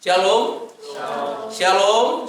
Shalom. Shalom.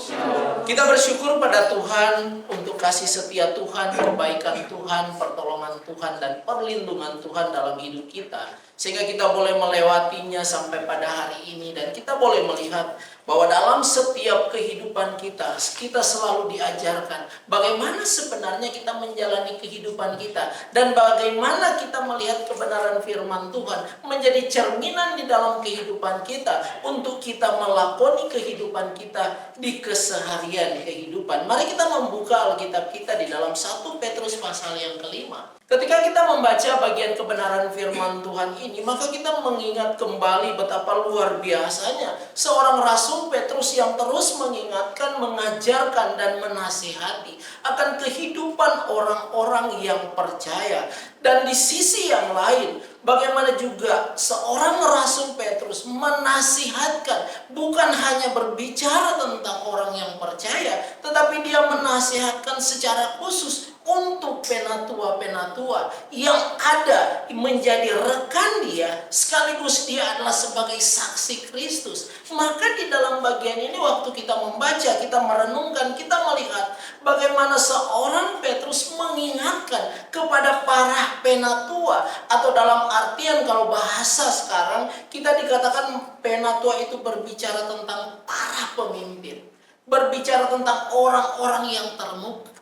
Kita bersyukur pada Tuhan untuk kasih setia Tuhan, kebaikan Tuhan, pertolongan Tuhan, dan perlindungan Tuhan dalam hidup kita. Sehingga kita boleh melewatinya sampai pada hari ini. Dan kita boleh melihat bahwa dalam setiap kehidupan kita, kita selalu diajarkan bagaimana sebenarnya kita menjalani kehidupan kita. Dan bagaimana kita melihat kebenaran firman Tuhan menjadi cerminan di dalam kehidupan kita untuk kita melakoni kehidupan kita di keseharian kehidupan. Mari kita membuka Alkitab kita di dalam 1 Petrus pasal yang kelima. Ketika kita membaca bagian kebenaran firman Tuhan ini, maka kita mengingat kembali betapa luar biasanya seorang Rasul Petrus yang terus mengingatkan, mengajarkan, dan menasihati akan kehidupan orang-orang yang percaya. Dan di sisi yang lain, bagaimana juga seorang Rasul Petrus menasihatkan, bukan hanya berbicara tentang orang yang percaya, tetapi dia menasihatkan secara khusus untuk penatua-penatua yang ada menjadi rekan dia, sekaligus dia adalah sebagai saksi Kristus. Maka di dalam bagian ini waktu kita membaca, kita merenungkan, kita melihat bagaimana seorang Petrus mengingatkan kepada para penatua, atau dalam artian kalau bahasa sekarang kita dikatakan penatua itu berbicara tentang para pemimpin, berbicara tentang orang-orang yang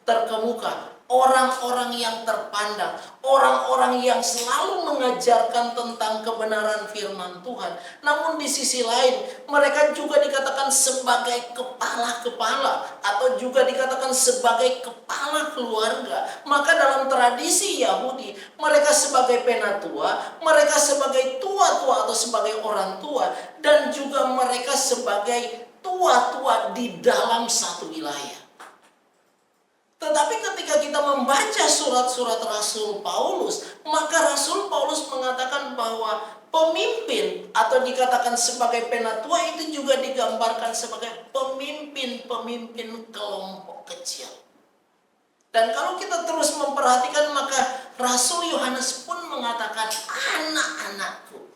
terkemuka, orang-orang yang terpandang, orang-orang yang selalu mengajarkan tentang kebenaran firman Tuhan. Namun di sisi lain, mereka juga dikatakan sebagai kepala-kepala, atau juga dikatakan sebagai kepala keluarga. Maka dalam tradisi Yahudi, mereka sebagai penatua, mereka sebagai tua-tua atau sebagai orang tua, dan juga mereka sebagai tua-tua di dalam satu wilayah. Tetapi ketika kita membaca surat-surat Rasul Paulus, maka Rasul Paulus mengatakan bahwa pemimpin atau dikatakan sebagai penatua itu juga digambarkan sebagai pemimpin-pemimpin kelompok kecil. Dan kalau kita terus memperhatikan, maka Rasul Yohanes pun mengatakan anak-anakku.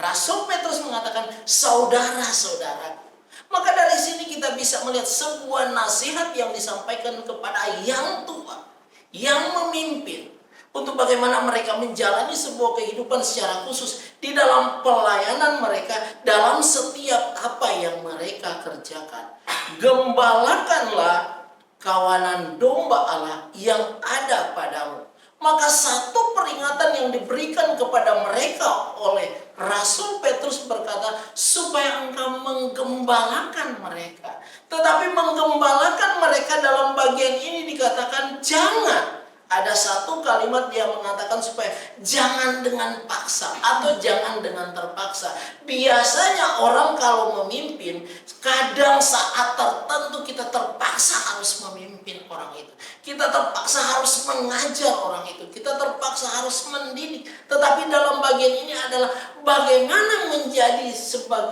Rasul Petrus mengatakan saudara-saudaraku. Maka dari sini kita bisa melihat sebuah nasihat yang disampaikan kepada yang tua, yang memimpin, untuk bagaimana mereka menjalani sebuah kehidupan secara khusus di dalam pelayanan mereka, dalam setiap apa yang mereka kerjakan. Gembalakanlah kawanan domba Allah yang ada padamu. Maka satu peringatan yang diberikan kepada mereka oleh Rasul Petrus berkata, supaya engkau menggembalakan mereka. Tetapi menggembalakan mereka dalam bagian ini dikatakan jangan. Ada satu kalimat dia mengatakan supaya jangan dengan paksa atau jangan dengan terpaksa. Biasanya orang kalau memimpin, kadang saat tertentu kita terpaksa harus memimpin orang itu. Kita terpaksa harus mengajar orang itu. Kita terpaksa harus mendidik. Tetapi dalam bagian ini adalah bagaimana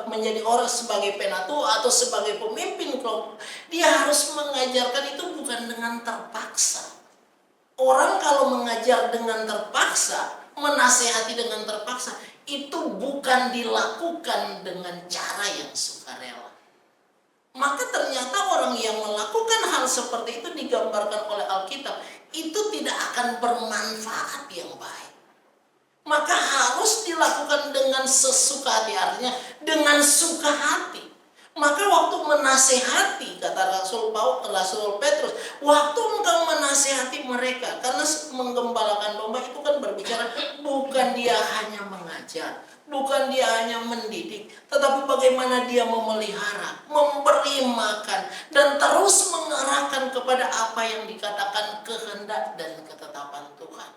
menjadi orang sebagai penatua atau sebagai pemimpin kelompok. Dia harus mengajarkan itu bukan dengan terpaksa. Orang kalau mengajar dengan terpaksa, menasehati dengan terpaksa, itu bukan dilakukan dengan cara yang sukarela. Maka ternyata orang yang melakukan hal seperti itu digambarkan oleh Alkitab, itu tidak akan bermanfaat yang baik. Maka harus dilakukan dengan sesuka hati, artinya dengan suka hati. Maka waktu menasehati, kata Rasul Petrus, waktu engkau menasehati mereka, karena menggembalakan domba itu kan berbicara bukan dia hanya mengajar, bukan dia hanya mendidik, tetapi bagaimana dia memelihara, memberi makan, dan terus mengarahkan kepada apa yang dikatakan kehendak dan ketetapan Tuhan.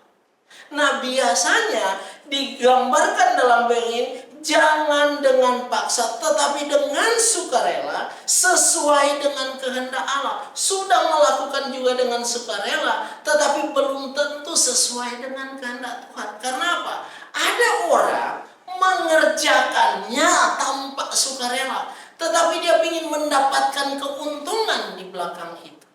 Nah, biasanya digambarkan dalam bagian jangan dengan paksa, tetapi dengan sukarela, sesuai dengan kehendak Allah. Sudah melakukan juga dengan sukarela, tetapi belum tentu sesuai dengan kehendak Tuhan. Karena apa? Ada orang mengerjakannya tanpa sukarela, tetapi dia ingin mendapatkan keuntungan di belakang itu.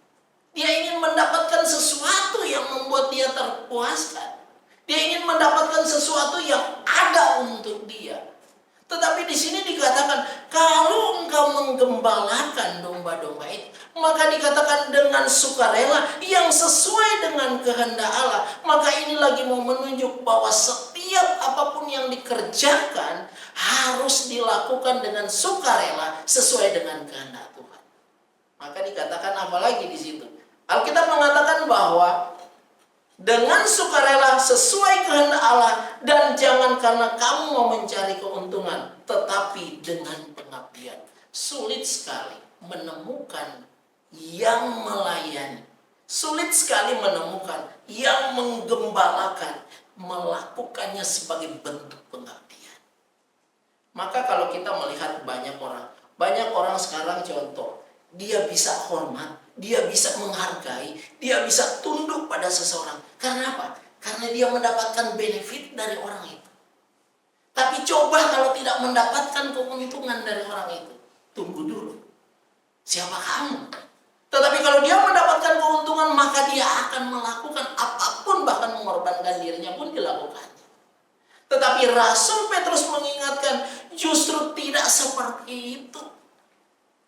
Dia ingin mendapatkan sesuatu yang membuat dia terpuaskan. Dia ingin mendapatkan sesuatu yang ada untuk dia. Tetapi di sini dikatakan, kalau engkau menggembalakan domba-domba itu. Maka dikatakan dengan sukarela yang sesuai dengan kehendak Allah. Maka ini lagi mau menunjuk bahwa setiap apapun yang dikerjakan harus dilakukan dengan sukarela sesuai dengan kehendak Tuhan. Maka dikatakan apalagi di situ? Alkitab mengatakan bahwa dengan sukarela sesuai kehendak Allah, dan jangan karena kamu mau mencari keuntungan, tetapi dengan pengabdian. Sulit sekali menemukan yang melayani, sulit sekali menemukan yang menggembalakan, melakukannya sebagai bentuk pengabdian. Maka kalau kita melihat banyak orang sekarang contoh, dia bisa hormat, dia bisa menghargai, dia bisa tunduk pada seseorang. Karena apa? Karena dia mendapatkan benefit dari orang itu. Tapi coba kalau tidak mendapatkan keuntungan dari orang itu, tunggu dulu. Siapa kamu? Tetapi kalau dia mendapatkan keuntungan, maka dia akan melakukan apapun, bahkan mengorbankan dirinya pun dilakukannya. Tetapi Rasul Petrus mengingatkan, justru tidak seperti itu.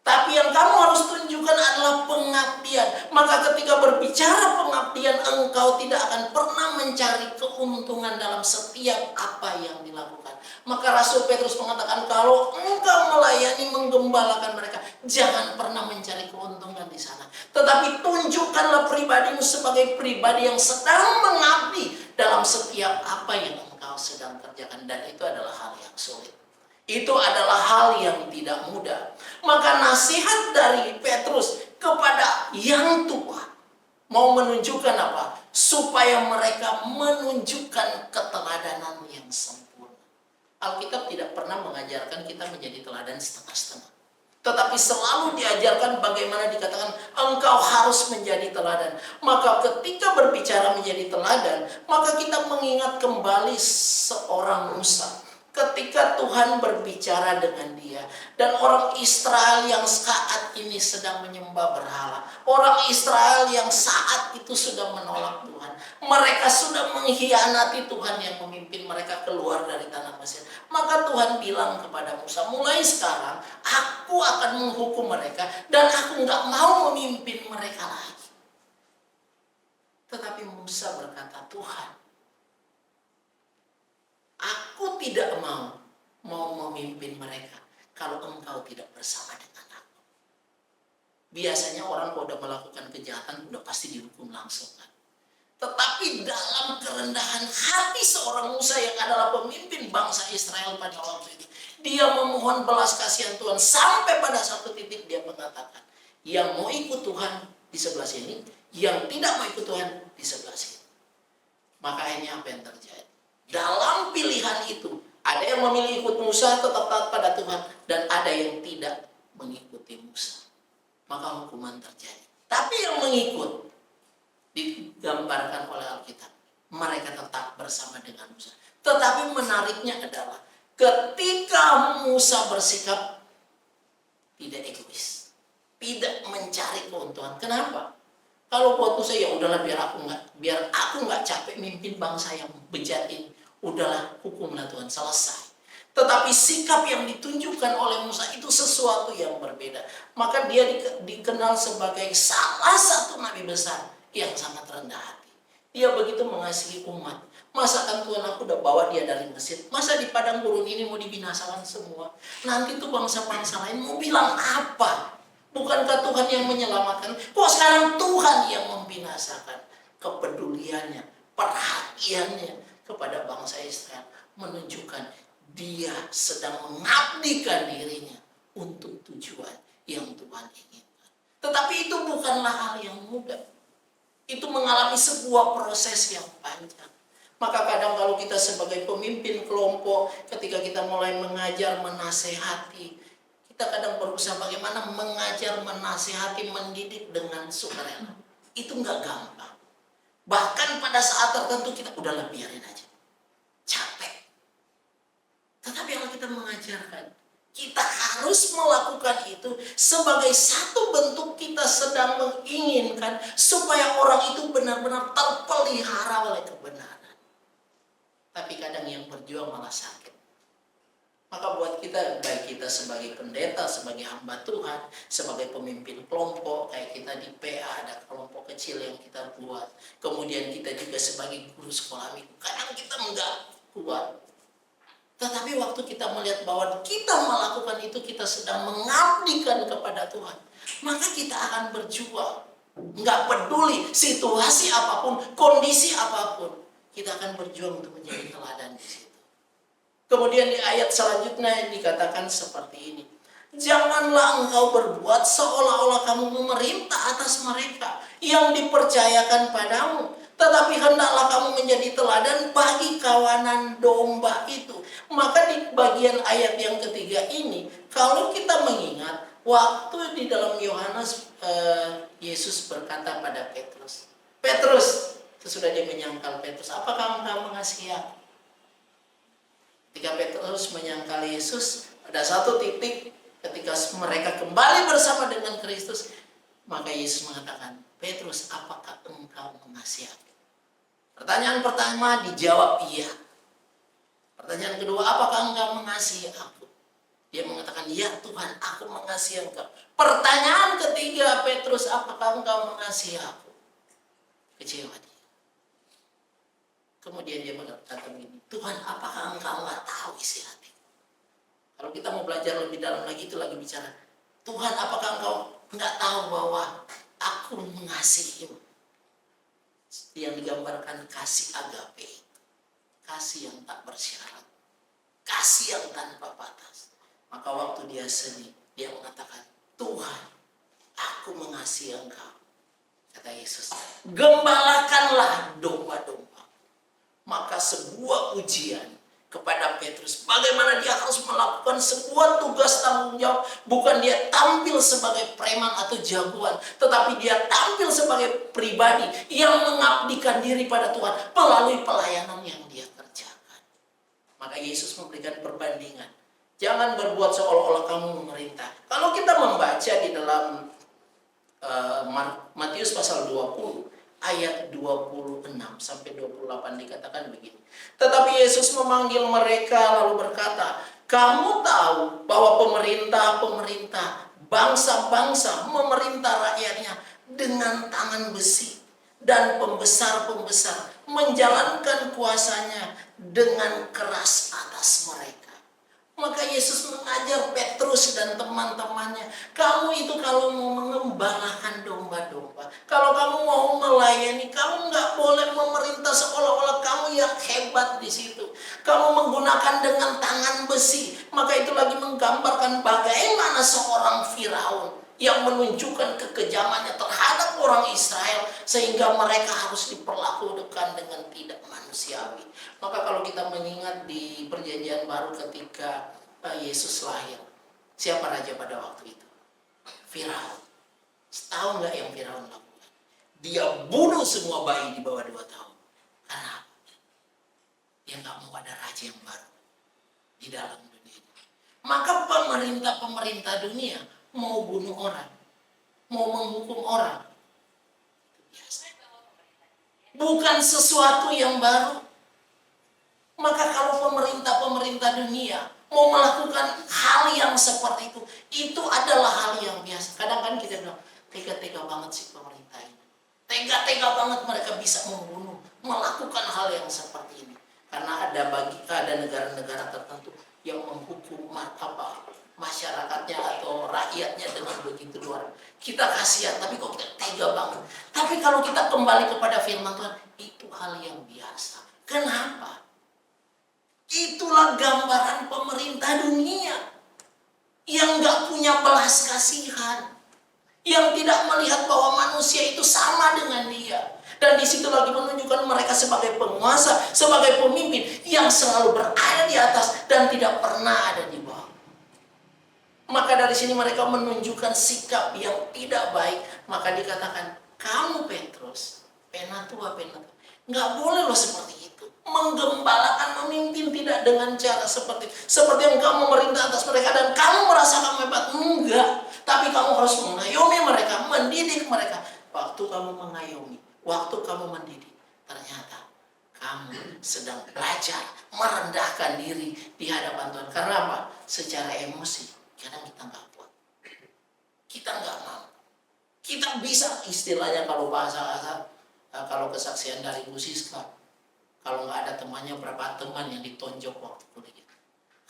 Tapi yang kamu harus tunjukkan adalah pengabdian. Maka ketika berbicara pengabdian, engkau tidak akan pernah mencari keuntungan dalam setiap apa yang dilakukan. Maka Rasul Petrus mengatakan, kalau engkau melayani, menggembalakan mereka, jangan pernah mencari keuntungan di sana. Tetapi tunjukkanlah pribadimu sebagai pribadi yang sedang mengabdi dalam setiap apa yang engkau sedang kerjakan. Dan itu adalah hal yang sulit. Itu adalah hal yang tidak mudah. Maka nasihat dari Petrus kepada yang tua mau menunjukkan apa? Supaya mereka menunjukkan keteladanan yang sempurna. Alkitab tidak pernah mengajarkan kita menjadi teladan setengah-setengah. Tetapi selalu diajarkan bagaimana dikatakan engkau harus menjadi teladan. Maka ketika berbicara menjadi teladan, maka kita mengingat kembali seorang Musa. Ketika Tuhan berbicara dengan dia, dan orang Israel yang saat ini sedang menyembah berhala, orang Israel yang saat itu sudah menolak Tuhan, mereka sudah mengkhianati Tuhan yang memimpin mereka keluar dari tanah Mesir. Maka Tuhan bilang kepada Musa, mulai sekarang aku akan menghukum mereka, dan aku nggak mau memimpin mereka lagi. Tetapi Musa berkata, Tuhan, aku tidak mau memimpin mereka kalau engkau tidak bersama dengan aku. Biasanya orang kalau sudah melakukan kejahatan sudah pasti dihukum langsung kan. Tetapi dalam kerendahan hati seorang Musa yang adalah pemimpin bangsa Israel pada waktu itu, dia memohon belas kasihan Tuhan sampai pada satu titik dia mengatakan, yang mau ikut Tuhan di sebelah sini, yang tidak mau ikut Tuhan di sebelah sini. Maka akhirnya apa yang terjadi? Dalam pilihan itu, ada yang memilih ikut Musa tetap taat pada Tuhan, dan ada yang tidak mengikuti Musa. Maka hukuman terjadi. Tapi yang mengikut, digambarkan oleh Alkitab, mereka tetap bersama dengan Musa. Tetapi menariknya adalah, ketika Musa bersikap tidak egois, tidak mencari keuntungan. Kenapa? Kalau buat Musa, ya udahlah, biar aku nggak capek mimpin bangsa yang bejat ini. Udahlah, hukumlah Tuhan, selesai. Tetapi sikap yang ditunjukkan oleh Musa itu sesuatu yang berbeda. Maka dia dikenal sebagai salah satu nabi besar yang sangat rendah hati. Dia begitu mengasihi umat. Masa kan Tuhan, aku udah bawa dia dari Mesir, masa di padang gurun ini mau dibinasakan semua? Nanti tuh bangsa-bangsa lain mau bilang apa? Bukankah Tuhan yang menyelamatkan? Kok sekarang Tuhan yang membinasakan? Kepeduliannya, perhatiannya kepada bangsa Israel menunjukkan dia sedang mengabdikan dirinya untuk tujuan yang Tuhan inginkan. Tetapi itu bukanlah hal yang mudah. Itu mengalami sebuah proses yang panjang. Maka kadang kalau kita sebagai pemimpin kelompok, ketika kita mulai mengajar, menasehati, kita kadang berusaha bagaimana mengajar, menasehati, mendidik dengan sukarela. Itu nggak gampang. Bahkan pada saat tertentu kita udahlah biarin aja. Capek. Tetapi kalau kita mengajarkan, kita harus melakukan itu sebagai satu bentuk kita sedang menginginkan supaya orang itu benar-benar terpelihara oleh kebenaran. Tapi kadang yang berjuang malah sakit. Maka buat kita, baik kita sebagai pendeta, sebagai hamba Tuhan, sebagai pemimpin kelompok, kayak kita di PA ada kelompok kecil yang kita buat. Kemudian kita juga sebagai guru sekolah minggu, kadang kita enggak kuat. Tetapi waktu kita melihat bahwa kita melakukan itu, kita sedang mengabdikan kepada Tuhan, maka kita akan berjuang. Enggak peduli situasi apapun, kondisi apapun, kita akan berjuang untuk menjadi teladan di situ. Kemudian di ayat selanjutnya dikatakan seperti ini. Janganlah engkau berbuat seolah-olah kamu memerintah atas mereka yang dipercayakan padamu. Tetapi hendaklah kamu menjadi teladan bagi kawanan domba itu. Maka di bagian ayat yang ketiga ini, kalau kita mengingat, waktu di dalam Yohanes, Yesus berkata pada Petrus, Petrus, sesudah dia menyangkal Petrus, apakah engkau mengasihi aku? Ketika Petrus menyangkal Yesus, pada satu titik ketika mereka kembali bersama dengan Kristus, maka Yesus mengatakan, Petrus, apakah engkau mengasihi aku? Pertanyaan pertama dijawab iya. Pertanyaan kedua, apakah engkau mengasihi aku? Dia mengatakan, ya Tuhan, aku mengasihi engkau. Pertanyaan ketiga, Petrus, apakah engkau mengasihi aku? Kecewa dia. Kemudian dia berkata begini, Tuhan, apakah engkau nggak tahu isi hati? Kalau kita mau belajar lebih dalam lagi, itu lagi bicara, Tuhan, apakah engkau nggak tahu bahwa aku mengasihimu? Yang digambarkan kasih agape, kasih yang tak bersyarat, kasih yang tanpa batas. Maka waktu dia sedih, dia mengatakan, Tuhan, aku mengasihi engkau. Kata Yesus, gembalakanlah domba-domba. Maka sebuah ujian kepada Petrus, bagaimana dia harus melakukan sebuah tugas tanggung jawab. Bukan dia tampil sebagai preman atau jagoan, tetapi dia tampil sebagai pribadi yang mengabdikan diri pada Tuhan melalui pelayanan yang dia kerjakan. Maka Yesus memberikan perbandingan, jangan berbuat seolah-olah kamu memerintah. Kalau kita membaca di dalam Matius pasal 20 ayat 26 sampai 28 dikatakan begini. Tetapi Yesus memanggil mereka lalu berkata, kamu tahu bahwa pemerintah-pemerintah bangsa-bangsa memerintah rakyatnya dengan tangan besi, dan pembesar-pembesar menjalankan kuasanya dengan keras atas mereka. Maka Yesus mengajar Petrus dan teman-temannya, kamu itu kalau mau mengembalakan domba-domba, kalau kamu mau melayani, kamu nggak boleh memerintah seolah-olah kamu yang hebat di situ. Kamu menggunakan dengan tangan besi. Maka itu lagi menggambarkan bagaimana seorang Firaun yang menunjukkan kekejamannya terhadap orang Israel, sehingga mereka harus diperlakukan dengan tidak manusiawi. Maka kalau kita mengingat di perjanjian baru ketika Yesus lahir, siapa raja pada waktu itu? Firaun. Tahu nggak yang Firaun lakukan? Dia bunuh semua bayi di bawah 2 tahun. Karena apa? Dia nggak mau ada raja yang baru di dalam dunia. Maka pemerintah-pemerintah dunia mau bunuh orang, mau menghukum orang, bukan sesuatu yang baru. Maka kalau pemerintah-pemerintah dunia mau melakukan hal yang seperti itu adalah hal yang biasa. Kadang kan kita bilang, tega-tega banget sih pemerintah ini. Tega-tega banget mereka bisa membunuh, melakukan hal yang seperti ini. Karena ada negara-negara tertentu yang menghukum masyarakatnya atau rakyatnya dengan begitu luar. Kita kasihan, tapi kok kita tega banget. Tapi kalau kita kembali kepada firman Tuhan, itu hal yang biasa. Kenapa? Itulah gambaran pemerintah dunia yang gak punya belas kasihan, yang tidak melihat bahwa manusia itu sama dengan dia. Dan di situ lagi menunjukkan mereka sebagai penguasa, sebagai pemimpin yang selalu berada di atas dan tidak pernah ada di bawah. Maka dari sini mereka menunjukkan sikap yang tidak baik. Maka dikatakan, kamu Petrus, penatua, nggak boleh loh seperti itu. Menggembalakan, memimpin tidak dengan cara seperti yang kamu memerintah atas mereka dan kamu merasa kamu hebat. Enggak. Tapi kamu harus mengayomi mereka, mendidik mereka. Waktu kamu mengayomi, waktu kamu mendidik, ternyata kamu sedang belajar merendahkan diri di hadapan Tuhan. Karena apa? Secara emosi kadang kita nggak kuat, kita nggak mampu. Kita bisa istilahnya kalau bahasa kalau kesaksian dari Bu Siska, kalau nggak ada temannya, berapa teman yang ditonjok waktu kuliah.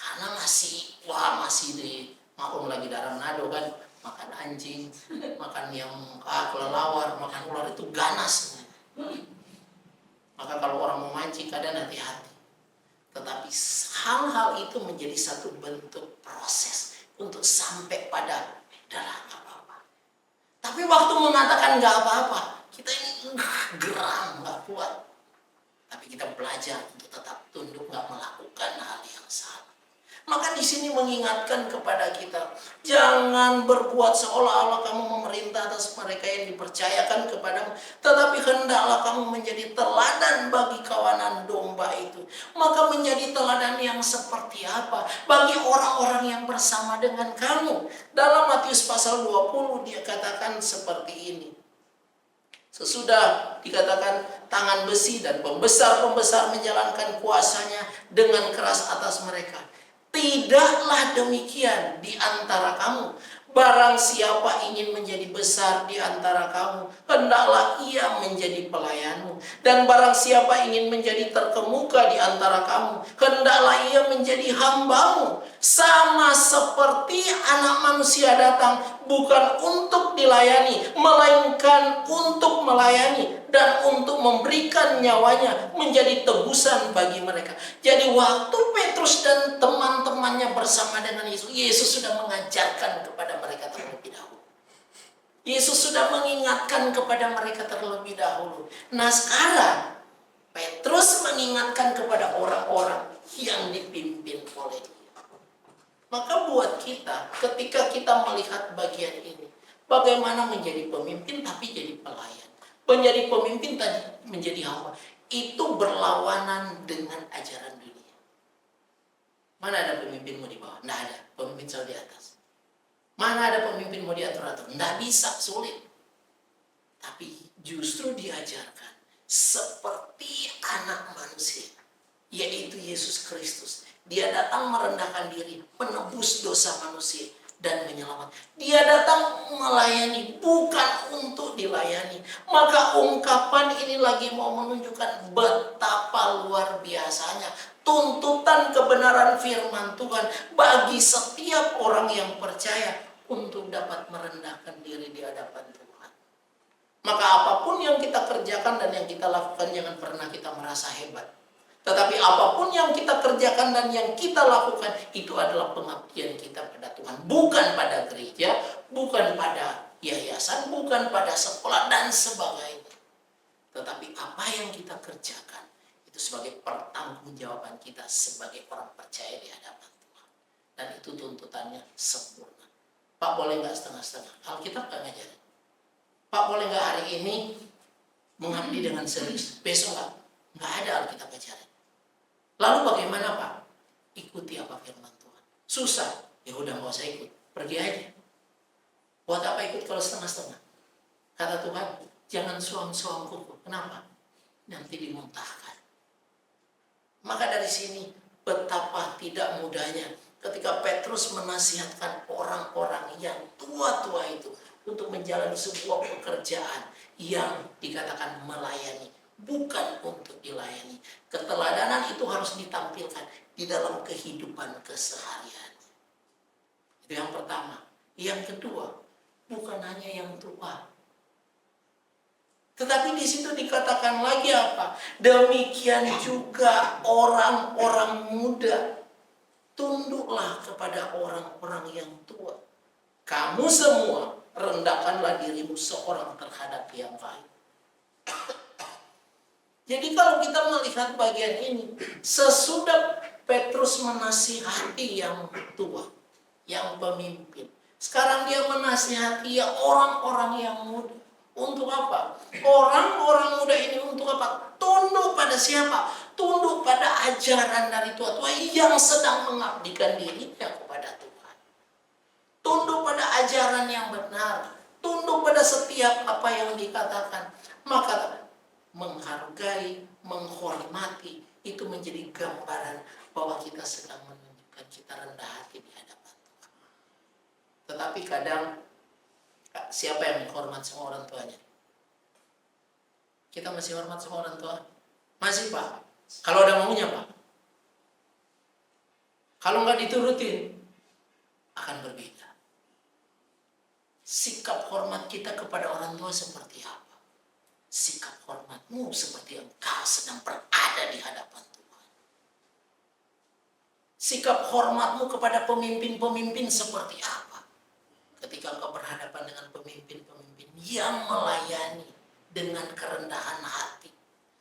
Karena masih di maklum lagi darah Manado kan, makan anjing, makan yang kelelawar, makan ular itu ganas. Maka kalau orang mau mancing kadang hati-hati. Tetapi hal-hal itu menjadi satu bentuk proses untuk sampai pada darah apa-apa. Tapi waktu mengatakan nggak apa-apa, kita ini geram, nggak kuat. Tapi kita belajar untuk tetap tunduk, nggak melakukan hal yang salah. Maka di sini mengingatkan kepada kita, jangan berbuat seolah-olah kamu memerintah atas mereka yang dipercayakan kepadamu, tetapi hendaklah kamu menjadi teladan bagi kawanan domba itu. Maka menjadi teladan yang seperti apa bagi orang-orang yang bersama dengan kamu? Dalam Matius pasal 20 dia katakan seperti ini. Sesudah dikatakan tangan besi dan pembesar-pembesar menjalankan kuasanya dengan keras atas mereka. Tidaklah demikian di antara kamu. Barang siapa ingin menjadi besar di antara kamu, hendaklah ia menjadi pelayanmu. Dan barang siapa ingin menjadi terkemuka di antara kamu, hendaklah ia menjadi hambamu. Sama seperti Anak Manusia datang bukan untuk dilayani, melainkan untuk melayani dan untuk memberikan nyawanya menjadi tebusan bagi mereka. Jadi waktu Petrus dan teman-temannya bersama dengan Yesus, Yesus sudah mengajarkan kepada mereka terlebih dahulu. Yesus sudah mengingatkan kepada mereka terlebih dahulu. Nah sekarang Petrus mengingatkan kepada orang-orang yang dipimpin oleh dia. Maka buat kita, ketika kita melihat bagian ini, bagaimana menjadi pemimpin tapi jadi pelayan. Menjadi pemimpin tadi menjadi hamba. Itu berlawanan dengan ajaran dunia. Mana ada pemimpinmu di bawah? Tidak ada. Pemimpin selalu di atas. Mana ada pemimpin mau diatur-atur? Tidak bisa, sulit. Tapi justru diajarkan seperti Anak Manusia, yaitu Yesus Kristus. Dia datang merendahkan diri, menebus dosa manusia dan menyelamatkan. Dia datang melayani, bukan untuk dilayani. Maka ungkapan ini lagi mau menunjukkan betapa luar biasanya tuntutan kebenaran firman Tuhan bagi setiap orang yang percaya untuk dapat merendahkan diri di hadapan Tuhan. Maka apapun yang kita kerjakan dan yang kita lakukan, jangan pernah kita merasa hebat. Tetapi apapun yang kita kerjakan dan yang kita lakukan, itu adalah pengabdian kita pada Tuhan. Bukan pada gereja, bukan pada yayasan, bukan pada sekolah dan sebagainya. Tetapi apa yang kita kerjakan, itu sebagai pertanggungjawaban kita sebagai orang percaya di hadapan Tuhan. Dan itu tuntutannya sempurna. Pak, boleh nggak setengah-setengah? Alkitab nggak ngajarin. Pak, boleh nggak hari ini mengabdi dengan serius? Besok nggak ada Alkitab ngajarin. Lalu bagaimana Pak? Ikuti apa firman Tuhan. Susah, ya udah nggak usah ikut, pergi aja. Buat apa ikut kalau setengah-setengah? Kata Tuhan, jangan suam-suam kuku. Kenapa? Nanti dimuntahkan. Maka dari sini betapa tidak mudahnya ketika Petrus menasihatkan orang-orang yang tua-tua itu untuk menjalani sebuah pekerjaan yang dikatakan melayani, bukan untuk dilayani. Keteladanan itu harus ditampilkan di dalam kehidupan keseharian. Itu yang pertama. Yang kedua, bukan hanya yang tua, tetapi di situ dikatakan lagi apa? Demikian juga orang-orang muda. Tunduklah kepada orang-orang yang tua. Kamu semua rendahkanlah dirimu seorang terhadap yang lain. Jadi kalau kita melihat bagian ini, sesudah Petrus menasihati yang tua, yang pemimpin, sekarang dia menasihati orang-orang yang muda. Untuk apa? Orang-orang muda ini untuk apa? Tunduk pada siapa? Tunduk pada ajaran dari tua-tua yang sedang mengabdikan dirinya kepada Tuhan. Tunduk pada ajaran yang benar. Tunduk pada setiap apa yang dikatakan. Maka menghargai, menghormati, itu menjadi gambaran bahwa kita sedang menunjukkan kita rendah hati di hadapan Tuhan. Tetapi kadang, siapa yang menghormat sama orang tuanya? Kita masih hormat sama orang tua? Masih, Pak. Kalau ada maunya, Pak. Kalau nggak diturutin, akan berbeda. Sikap hormat kita kepada orang tua seperti apa? Sikap hormatmu seperti engkau sedang berada di hadapan Tuhan. Sikap hormatmu kepada pemimpin-pemimpin seperti apa? Ketika engkau berhadapan dengan pemimpin-pemimpin yang melayani dengan kerendahan hati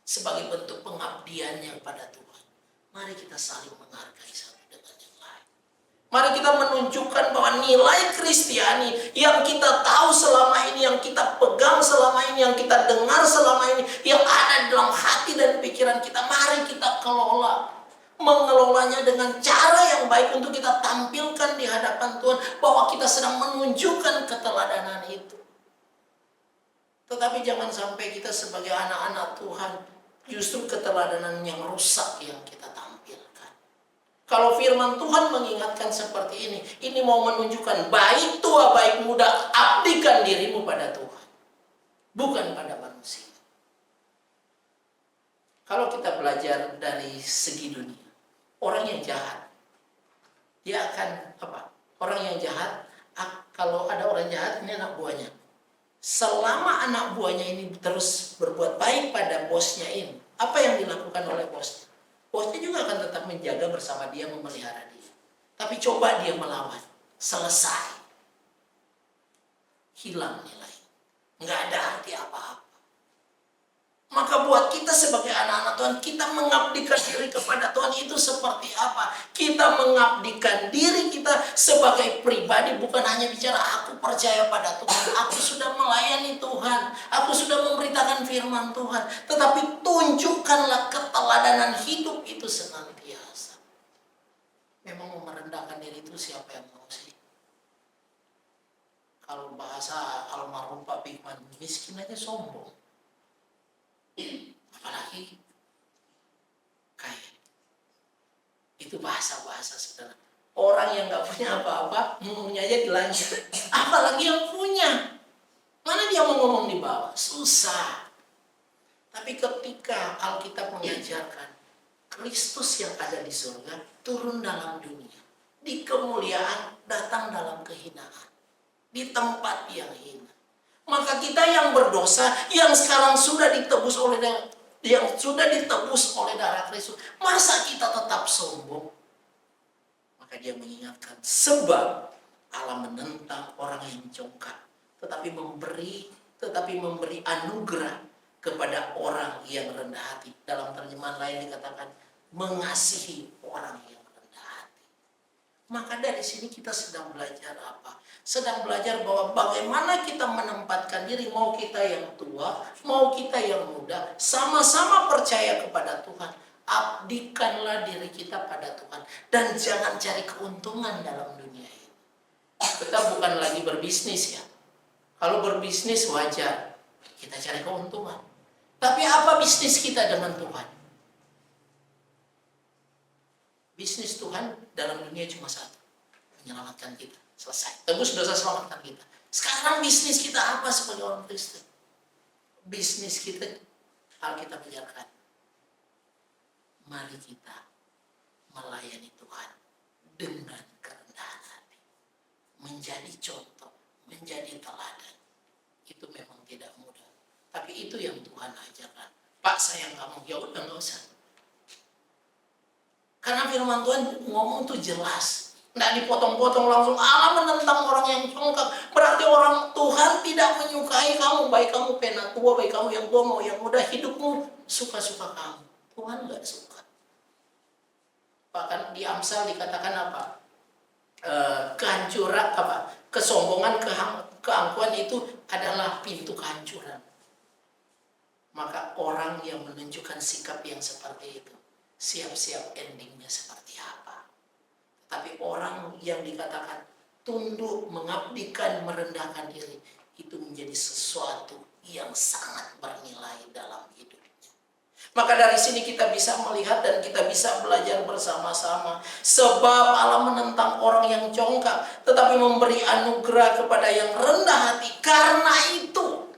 sebagai bentuk pengabdiannya kepada Tuhan, mari kita saling menghargai satu dengan yang lain. Mari kita menunjukkan bahwa nilai Kristiani yang kita tahu selama ini, yang kita pegang selama ini, yang kita dengar selama ini, yang ada dalam hati dan pikiran kita, mari kita kelola. Mengelolanya dengan cara yang baik untuk kita tampilkan di hadapan Tuhan bahwa kita sedang menunjukkan keteladanan itu. Tetapi jangan sampai kita sebagai anak-anak Tuhan justru keteladanan yang rusak yang kita tampilkan. Kalau firman Tuhan mengingatkan seperti ini mau menunjukkan baik tua baik muda, abdikan dirimu pada Tuhan, bukan pada manusia. Kalau kita belajar dari segi dunia, orang yang jahat, dia akan apa? Orang yang jahat, kalau ada orang jahat, ini anak buahnya. Selama anak buahnya ini terus berbuat baik pada bosnya ini, apa yang dilakukan oleh bosnya? Bosnya juga akan tetap menjaga bersama dia, memelihara dia. Tapi coba dia melawan, selesai. Hilang nilai. Nggak ada arti apa-apa. Maka buat kita sebagai anak-anak Tuhan, kita mengabdikan diri kepada Tuhan itu seperti apa? Kita mengabdikan diri kita sebagai pribadi, bukan hanya bicara aku percaya pada Tuhan, aku sudah melayani Tuhan, aku sudah memberitakan firman Tuhan, tetapi tunjukkanlah keteladanan hidup itu senantiasa. Memang merendahkan diri itu siapa yang mau sih? Kalau bahasa almarhum Pak Bigman, miskin aja sombong. Apalagi kaya. Itu bahasa-bahasa saudara. Orang yang gak punya apa-apa, ngomongnya aja dilanjut. Apalagi yang punya. Mana dia mau ngomong di bawah? Susah. Tapi ketika Alkitab mengajarkan Kristus yang ada di surga turun dalam dunia, di kemuliaan datang dalam kehinaan, di tempat yang hina, maka kita yang berdosa, yang sekarang sudah ditebus oleh darah Kristus, masa kita tetap sombong? Maka dia mengingatkan, sebab Allah menentang orang yang congkak, tetapi memberi anugerah kepada orang yang rendah hati. Dalam terjemahan lain dikatakan mengasihi orang yang rendah hati. Maka dari sini kita sedang belajar apa? Sedang belajar bahwa bagaimana kita menempatkan diri, mau kita yang tua, mau kita yang muda, sama-sama percaya kepada Tuhan. Abdikanlah diri kita pada Tuhan. Dan jangan cari keuntungan dalam dunia ini. Kita bukan lagi berbisnis ya. Kalau berbisnis wajar, kita cari keuntungan. Tapi apa bisnis kita dengan Tuhan? Bisnis Tuhan dalam dunia cuma satu, menyelamatkan kita. Selesai. Tebus dosa, selamatkan kita. Sekarang bisnis kita apa sebagai orang Kristen? Bisnis kita, Alkitab ajarkan, mari kita melayani Tuhan dengan kerendahan hati. Menjadi contoh, menjadi teladan. Itu memang tidak mudah. Tapi itu yang Tuhan ajarkan. Pak, sayang kamu, ya udah nggak usah. Karena firman Tuhan ngomong tuh jelas. Nggak dipotong-potong langsung. Allah menentang orang yang congkak. Berarti orang Tuhan tidak menyukai kamu. Baik kamu pena tua, baik kamu yang tua, mau yang muda. Hidupmu suka-suka kamu. Tuhan nggak suka. Bahkan di Amsal dikatakan apa? Kehancuran, apa? Kesombongan, keangkuhan itu adalah pintu kehancuran. Maka orang yang menunjukkan sikap yang seperti itu, siap-siap endingnya seperti apa. Tapi orang yang dikatakan tunduk, mengabdikan, merendahkan diri, itu menjadi sesuatu yang sangat bernilai dalam hidup. Maka dari sini kita bisa melihat dan kita bisa belajar bersama-sama. Sebab Allah menentang orang yang congkak, tetapi memberi anugerah kepada yang rendah hati. Karena itu,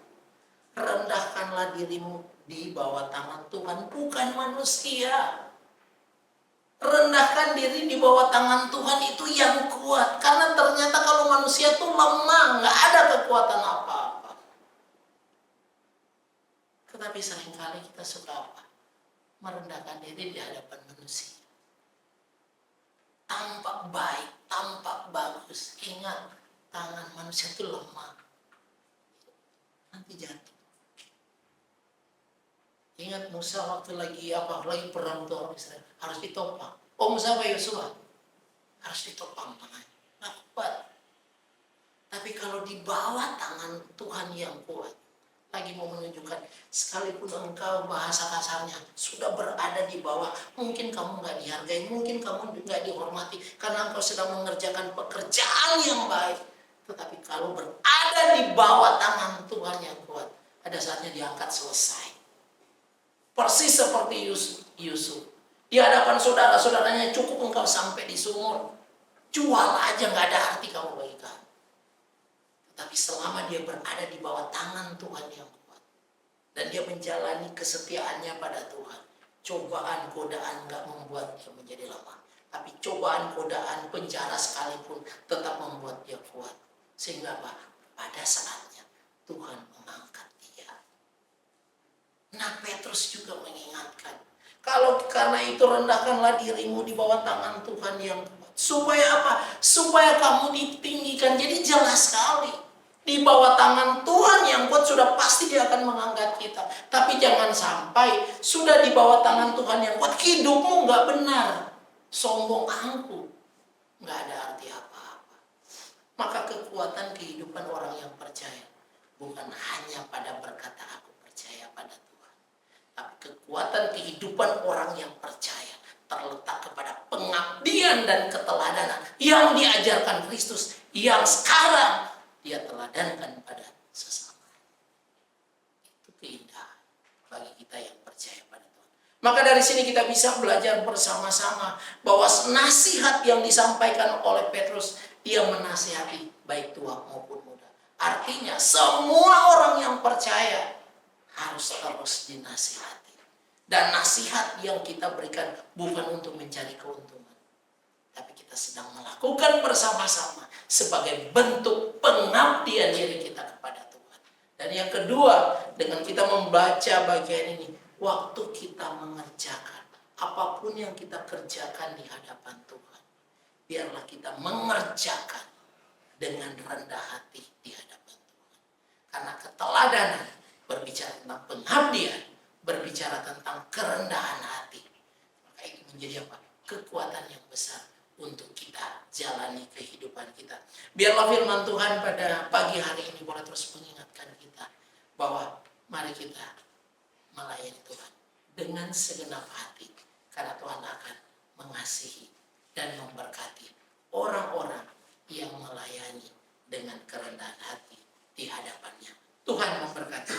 rendahkanlah dirimu di bawah tangan Tuhan, bukan manusia. Rendahkan diri di bawah tangan Tuhan itu yang kuat. Karena ternyata kalau manusia itu lemah, nggak ada kekuatan apa-apa. Tetapi seringkali kita suka apa? Merendahkan diri di hadapan manusia. Tampak baik, tampak bagus. Ingat, tangan manusia itu lemah. Nanti jatuh. Ingat Musa waktu lagi perang tuh orang Israel, harus ditopang. Oh Musa apa Yosua? Harus ditopang tangannya. Nggak kuat. Tapi kalau di bawah tangan Tuhan yang kuat, lagi mau menunjukkan, sekalipun engkau bahasa kasarnya sudah berada di bawah, mungkin kamu nggak dihargai, mungkin kamu nggak dihormati, karena engkau sedang mengerjakan pekerjaan yang baik. Tetapi kalau berada di bawah tangan Tuhan yang kuat, ada saatnya diangkat selesai. Persis seperti Yusuf. Di hadapan saudara-saudaranya, cukup engkau sampai di sumur. Jual aja, nggak ada arti kamu bagi kami. Tapi selama dia berada di bawah tangan Tuhan yang kuat, dan dia menjalani kesetiaannya pada Tuhan, cobaan, godaan nggak membuat dia menjadi lemah. Tapi cobaan, godaan, penjara sekalipun tetap membuat dia kuat. Sehingga apa? Pada saatnya Tuhan mengangkat dia. Nah, Petrus juga mengingatkan, kalau karena itu rendahkanlah dirimu di bawah tangan Tuhan yang kuat. Supaya apa? Supaya kamu ditinggikan. Jadi jelas sekali. Di bawah tangan Tuhan yang kuat sudah pasti dia akan mengangkat kita. Tapi jangan sampai sudah di bawah tangan Tuhan yang kuat, hidupmu nggak benar. Sombong angkuh. Nggak ada arti apa-apa. Maka kekuatan kehidupan orang yang percaya bukan hanya pada berkata aku percaya pada Tuhan. Tapi kekuatan kehidupan orang yang percaya terletak kepada pengabdian dan keteladanan yang diajarkan Kristus, yang sekarang dia teladankan pada sesama. Itu keindahan bagi kita yang percaya pada Tuhan. Maka dari sini kita bisa belajar bersama-sama bahwa nasihat yang disampaikan oleh Petrus, dia menasihati baik tua maupun muda. Artinya semua orang yang percaya harus terus dinasihati. Dan nasihat yang kita berikan bukan untuk mencari keuntungan, tapi kita sedang melakukan bersama-sama sebagai bentuk pengabdian diri kita kepada Tuhan. Dan yang kedua, dengan kita membaca bagian ini, waktu kita mengerjakan apapun yang kita kerjakan di hadapan Tuhan, biarlah kita mengerjakan dengan rendah hati di hadapan Tuhan. Karena keteladanan berbicara tentang pengabdian, berbicara tentang kerendahan hati. Maka itu menjadi apa? Kekuatan yang besar untuk kita jalani kehidupan kita. Biarlah firman Tuhan pada pagi hari ini boleh terus mengingatkan kita bahwa mari kita melayani Tuhan dengan segenap hati, karena Tuhan akan mengasihi dan memberkati orang-orang yang melayani dengan kerendahan hati di hadapannya. Tuhan memberkati.